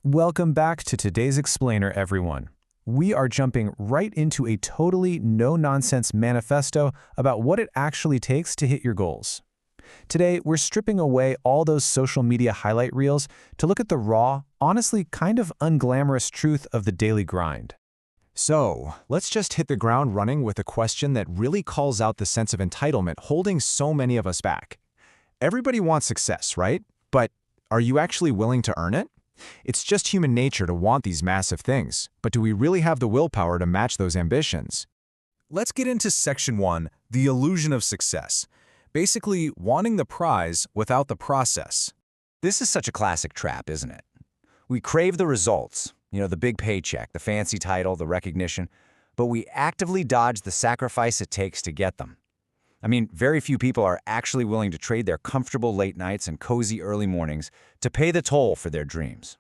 Welcome back to today's explainer, everyone. We are jumping right into a totally no-nonsense manifesto about what it actually takes to hit your goals. Today, we're stripping away all those social media highlight reels to look at the raw, honestly kind of unglamorous truth of the daily grind. So, let's just hit the ground running with a question that really calls out the sense of entitlement holding so many of us back. Everybody wants success, right? But are you actually willing to earn it? It's just human nature to want these massive things, but do we really have the willpower to match those ambitions? Let's get into Section 1, the illusion of success. Basically, wanting the prize without the process. This is such a classic trap, isn't it? We crave the results, the big paycheck, the fancy title, the recognition, but we actively dodge the sacrifice it takes to get them. I mean, very few people are actually willing to trade their comfortable late nights and cozy early mornings to pay the toll for their dreams.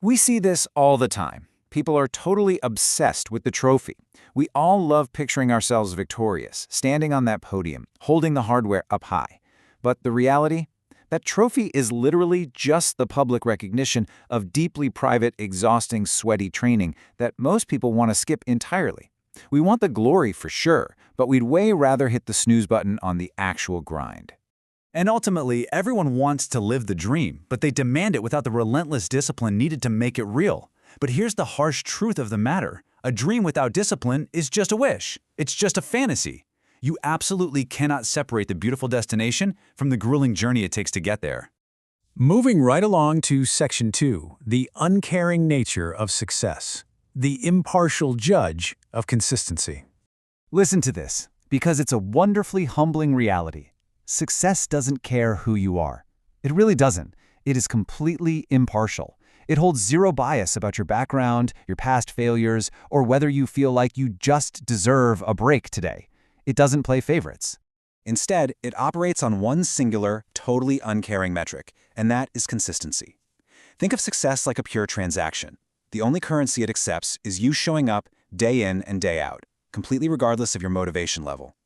We see this all the time. People are totally obsessed with the trophy. We all love picturing ourselves victorious, standing on that podium, holding the hardware up high. But the reality? That trophy is literally just the public recognition of deeply private, exhausting, sweaty training that most people want to skip entirely. We want the glory for sure, but we'd way rather hit the snooze button on the actual grind. And ultimately, everyone wants to live the dream, but they demand it without the relentless discipline needed to make it real. But here's the harsh truth of the matter. A dream without discipline is just a wish. It's just a fantasy. You absolutely cannot separate the beautiful destination from the grueling journey it takes to get there. Moving right along to Section 2, the uncaring nature of success. The impartial judge of consistency. Listen to this, because it's a wonderfully humbling reality. Success doesn't care who you are. It really doesn't. It is completely impartial. It holds zero bias about your background, your past failures, or whether you feel like you just deserve a break today. It doesn't play favorites. Instead, it operates on one singular, totally uncaring metric, and that is consistency. Think of success like a pure transaction. The only currency it accepts is you showing up day in and day out, completely regardless of your motivation level.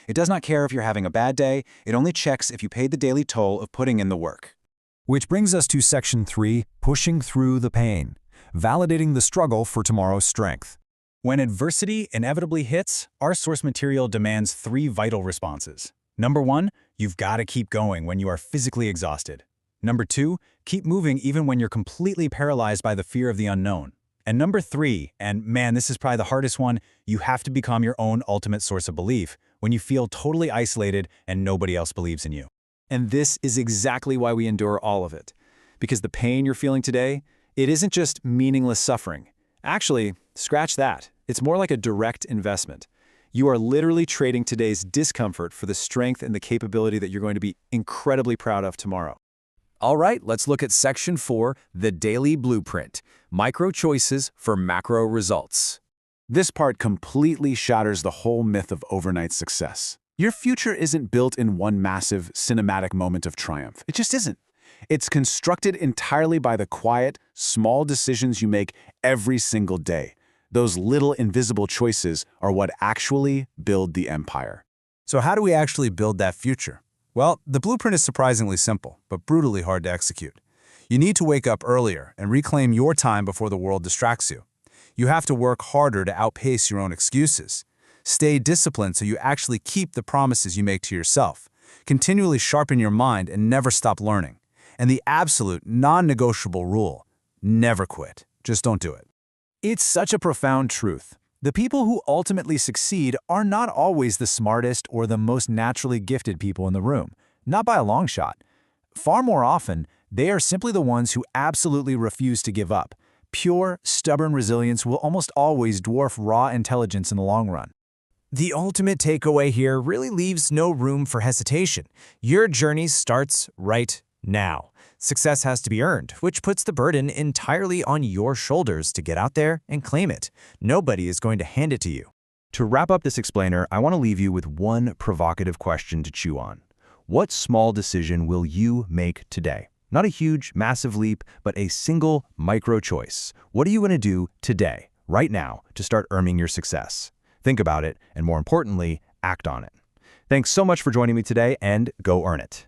It does not care if you're having a bad day, it only checks if you paid the daily toll of putting in the work. Which brings us to Section 3, pushing through the pain, validating the struggle for tomorrow's strength. When adversity inevitably hits, our source material demands 3 vital responses. Number 1, you've got to keep going when you are physically exhausted. Number 2, keep moving even when you're completely paralyzed by the fear of the unknown. And number 3, and man, this is probably the hardest one, you have to become your own ultimate source of belief when you feel totally isolated and nobody else believes in you. And this is exactly why we endure all of it. Because the pain you're feeling today, it isn't just meaningless suffering. Actually, scratch that. It's more like a direct investment. You are literally trading today's discomfort for the strength and the capability that you're going to be incredibly proud of tomorrow. All right, let's look at Section 4, the daily blueprint, micro choices for macro results. This part completely shatters the whole myth of overnight success. Your future isn't built in one massive, cinematic moment of triumph. It just isn't. It's constructed entirely by the quiet, small decisions you make every single day. Those little invisible choices are what actually build the empire. So how do we actually build that future? Well, the blueprint is surprisingly simple, but brutally hard to execute. You need to wake up earlier and reclaim your time before the world distracts you. You have to work harder to outpace your own excuses. Stay disciplined so you actually keep the promises you make to yourself. Continually sharpen your mind and never stop learning. And the absolute non-negotiable rule, never quit. Just don't do it. It's such a profound truth. The people who ultimately succeed are not always the smartest or the most naturally gifted people in the room, not by a long shot. Far more often, they are simply the ones who absolutely refuse to give up. Pure, stubborn resilience will almost always dwarf raw intelligence in the long run. The ultimate takeaway here really leaves no room for hesitation. Your journey starts right now. Success has to be earned, which puts the burden entirely on your shoulders to get out there and claim it. Nobody is going to hand it to you. To wrap up this explainer, I want to leave you with one provocative question to chew on. What small decision will you make today? Not a huge, massive leap, but a single micro choice. What are you going to do today, right now, to start earning your success? Think about it, and more importantly, act on it. Thanks so much for joining me today, and go earn it.